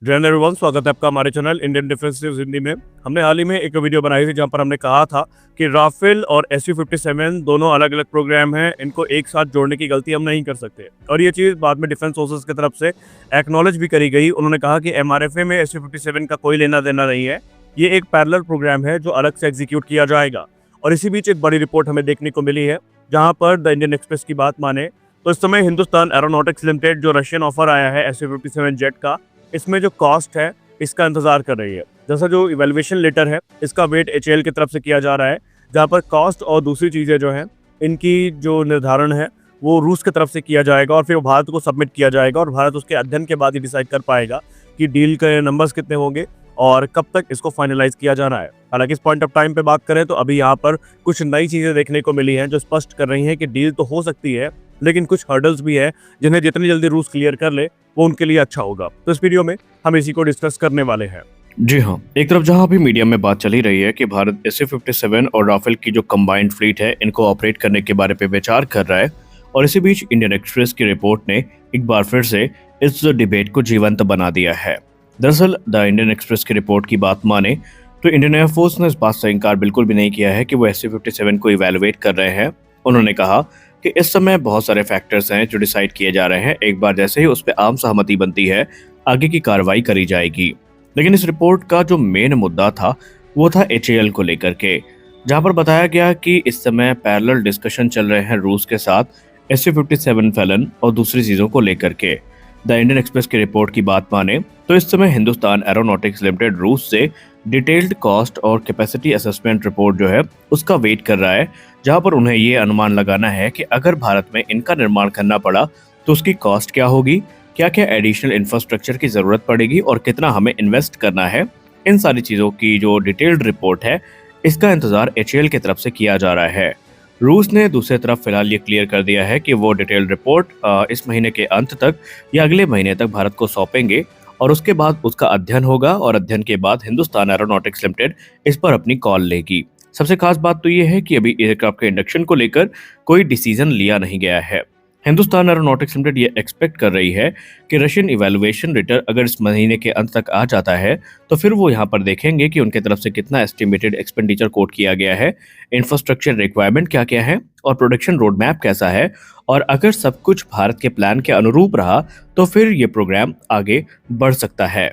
जय हिंद एवरीवन, स्वागत है आपका हमारे channel Indian defence news Hindi में। हमने हाल ही में एक वीडियो बनाई थी जहां पर हमने कहा था कि राफेल और SU-57 दोनों अलग अलग प्रोग्राम हैं, इनको एक साथ जोड़ने की गलती हम नहीं कर सकते। और ये चीज़ बाद में डिफेंस सोर्सेज की तरफ से एक्नॉलेज भी करी गई। उन्होंने कहा कि MRFA में SU-57 का कोई लेना देना नहीं है, ये एक पैरेलल प्रोग्राम है जो अलग से एग्जीक्यूट किया जाएगा। और इसी बीच एक बड़ी रिपोर्ट हमें देखने को मिली है जहाँ पर द इंडियन एक्सप्रेस की बात माने तो इस समय हिंदुस्तान एरोनॉटिक्स लिमिटेड जो रशियन ऑफर आया है SU-57 जेट का, इसमें जो कॉस्ट है इसका इंतजार कर रही है। जैसा जो इवैल्यूएशन लेटर है इसका वेट HAL की तरफ से किया जा रहा है, जहाँ पर कॉस्ट और दूसरी चीज़ें जो हैं इनकी जो निर्धारण है वो रूस की तरफ से किया जाएगा और फिर वो भारत को सबमिट किया जाएगा और भारत उसके अध्ययन के बाद ही डिसाइड कर पाएगा कि डील के नंबर्स कितने होंगे और कब तक इसको फाइनलाइज किया जाना है। हालांकि इस पॉइंट ऑफ टाइम पे बात करें तो अभी यहाँ पर कुछ नई चीज़ें देखने को मिली हैं जो स्पष्ट कर रही हैं कि डील तो हो सकती है, लेकिन कुछ हर्डल्स भी है जिन्हें जितनी जल्दी रूस क्लियर कर ले वो उनके लिए अच्छा होगा। तो इस वीडियो में हम इसी को डिस्कस करने वाले हैं। जी हाँ, एक तरफ जहां अभी मीडिया में बात चली रही है कि भारत SU-57 और राफेल की जो कंबाइंड फ्लीट है इनको ऑपरेट करने के बारे में विचार कर रहा है, और इसी बीच इंडियन एक्सप्रेस की रिपोर्ट ने एक बार फिर से इस डिबेट को जीवंत बना दिया है। दरअसल द इंडियन एक्सप्रेस की रिपोर्ट की बात माने तो इंडियन एयरफोर्स ने इस बात से इनकार बिल्कुल भी नहीं किया है कि वो SU-57 को इवेलुएट कर रहे हैं। उन्होंने कहा कि इस समय बहुत सारे फैक्टर्स हैं जो डिसाइड किए जा रहे हैं, एक बार जैसे ही उस पर आम सहमति बनती है आगे की कार्रवाई करी जाएगी। लेकिन इस रिपोर्ट का जो मेन मुद्दा था वो था HAL को लेकर के, जहां पर बताया गया कि इस समय पैरेलल डिस्कशन चल रहे हैं रूस के साथ SU-57 फैलन और दूसरी चीजों को लेकर के। द इंडियन एक्सप्रेस की रिपोर्ट की बात माने तो इस समय हिंदुस्तान एरोनॉटिक्स लिमिटेड रूस से डिटेल्ड कॉस्ट और कैपेसिटी असेसमेंट रिपोर्ट जो है उसका वेट कर रहा है, जहां पर उन्हें ये अनुमान लगाना है कि अगर भारत में इनका निर्माण करना पड़ा तो उसकी कॉस्ट क्या होगी, क्या क्या एडिशनल इंफ्रास्ट्रक्चर की जरूरत पड़ेगी और कितना हमें इन्वेस्ट करना है। इन सारी चीजों की जो डिटेल्ड रिपोर्ट है इसका इंतजार HAL की तरफ से किया जा रहा है। रूस ने दूसरी तरफ फिलहाल ये क्लियर कर दिया है कि वो डिटेल्ड रिपोर्ट इस महीने के अंत तक या अगले महीने तक भारत को सौंपेंगे और उसके बाद उसका अध्ययन होगा और अध्ययन के बाद हिंदुस्तान एरोनॉटिक्स लिमिटेड इस पर अपनी कॉल लेगी। सबसे खास बात तो ये है कि अभी एयरक्राफ्ट के इंडक्शन को लेकर कोई डिसीजन लिया नहीं गया है। हिंदुस्तान एरोनॉटिक्स लिमिटेड ये एक्सपेक्ट कर रही है कि रशियन इवैल्यूएशन रिटर्न अगर इस महीने के अंत तक आ जाता है तो फिर वो यहाँ पर देखेंगे कि उनके तरफ से कितना एस्टिमेटेड एक्सपेंडिचर कोट किया गया है, इंफ्रास्ट्रक्चर रिक्वायरमेंट क्या क्या है और प्रोडक्शन रोड मैप कैसा है, और अगर सब कुछ भारत के प्लान के अनुरूप रहा तो फिर ये प्रोग्राम आगे बढ़ सकता है।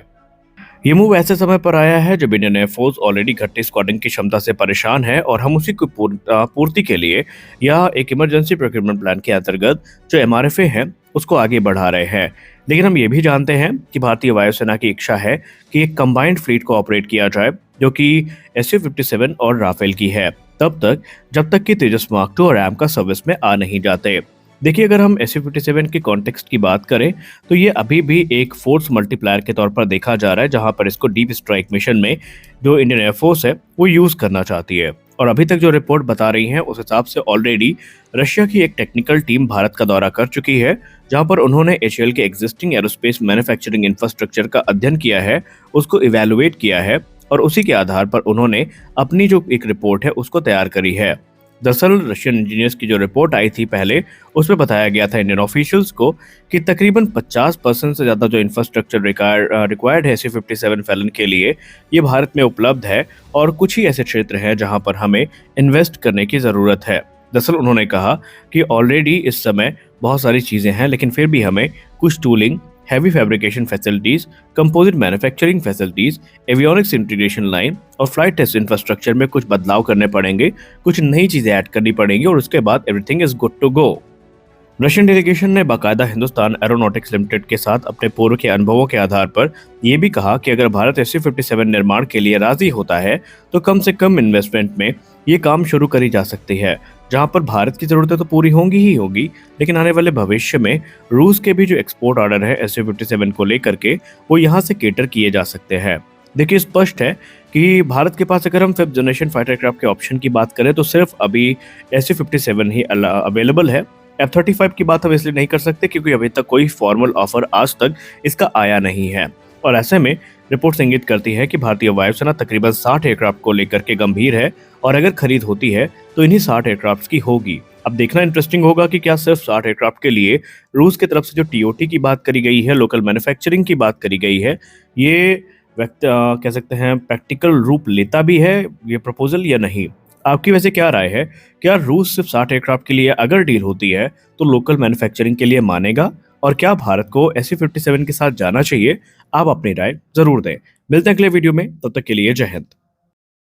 ये मूव ऐसे समय पर आया है जब इंडियन एयरफोर्स ऑलरेडी घटती स्क्वाड्रन की क्षमता से परेशान है और हम उसी की पूर्ति के लिए या एक इमरजेंसी प्रोक्योरमेंट प्लान के अंतर्गत जो MRFA है उसको आगे बढ़ा रहे हैं। लेकिन हम ये भी जानते हैं कि भारतीय वायुसेना की इच्छा है कि एक कंबाइंड फ्लीट को ऑपरेट किया जाए जो कि SU-57 और राफेल की है, तब तक जब तक कि तेजस मार्क 2 और RAM का सर्विस में आ नहीं जाते। देखिए, अगर हम SU-57 के कॉन्टेक्स्ट की बात करें तो ये अभी भी एक फोर्स मल्टीप्लायर के तौर पर देखा जा रहा है, जहां पर इसको डीप स्ट्राइक मिशन में जो इंडियन एयरफोर्स है वो यूज करना चाहती है। और अभी तक जो रिपोर्ट बता रही है उस हिसाब से ऑलरेडी रशिया की एक टेक्निकल टीम भारत का दौरा कर चुकी है, जहां पर उन्होंने HAL के एग्जिस्टिंग एरोस्पेस मैन्युफैक्चरिंग इंफ्रास्ट्रक्चर का अध्ययन किया है, उसको इवेलुएट किया है और उसी के आधार पर उन्होंने अपनी जो एक रिपोर्ट है उसको तैयार करी है। दरअसल रशियन इंजीनियर्स की जो रिपोर्ट आई थी पहले उसमें बताया गया था इंडियन ऑफिशियल्स को कि तकरीबन 50% से ज़्यादा जो इंफ्रास्ट्रक्चर रिक्वायर्ड है SU-57 फैलन के लिए ये भारत में उपलब्ध है और कुछ ही ऐसे क्षेत्र हैं जहां पर हमें इन्वेस्ट करने की ज़रूरत है। दरअसल उन्होंने कहा कि ऑलरेडी इस समय बहुत सारी चीज़ें हैं लेकिन फिर भी हमें कुछ tooling, heavy fabrication facilities, composite manufacturing facilities, avionics integration line और फ्लाइट टेस्ट इंफ्रास्ट्रक्चर में कुछ बदलाव करने पड़ेंगे, कुछ नई चीजें ऐड करनी पड़ेंगी और उसके बाद everything is good to go. Russian delegation ने बाकायदा हिंदुस्तान एरोनॉटिक्स लिमिटेड के साथ अपने पूर्व के अनुभवों के आधार पर यह भी कहा कि अगर भारत SU-57 निर्माण के लिए राजी होता है तो कम से कम इन्वेस्टमेंट में ये काम शुरू करी जा सकती है, जहां पर भारत की जरूरतें तो पूरी होंगी ही होगी, लेकिन आने वाले भविष्य में रूस के भी जो एक्सपोर्ट ऑर्डर है SU-57 को लेकर के वो यहाँ से केटर किए जा सकते हैं। देखिए, स्पष्ट है कि भारत के पास अगर हम 5th जनरेशन फाइटर एयरक्राफ्ट के ऑप्शन की बात करें तो सिर्फ अभी SU-57 ही अवेलेबल है। F-35 की बात हम इसलिए नहीं कर सकते क्योंकि अभी तक कोई फॉर्मल ऑफर आज तक इसका आया नहीं है, और ऐसे में रिपोर्ट इंगित करती है कि भारतीय वायुसेना तकरीबन 60 एयरक्राफ्ट को लेकर के गंभीर है और अगर खरीद होती है तो इन्हीं 60 एयरक्राफ्ट की होगी। अब देखना इंटरेस्टिंग होगा कि क्या सिर्फ 60 एयरक्राफ्ट के लिए रूस की तरफ से जो टीओटी की बात करी गई है, लोकल मैन्युफैक्चरिंग की बात करी गई है, ये कह सकते हैं प्रैक्टिकल रूप लेता भी है ये प्रपोजल या नहीं। आपकी वैसे क्या राय है? क्या रूस सिर्फ 60 एयरक्राफ्ट के लिए अगर डील होती है तो लोकल मैन्युफैक्चरिंग के लिए मानेगा? और क्या भारत को SU-57 के साथ जाना चाहिए? आप अपनी राय जरूर दें। मिलते हैं अगले वीडियो में, तब तक के लिए जय हिंद।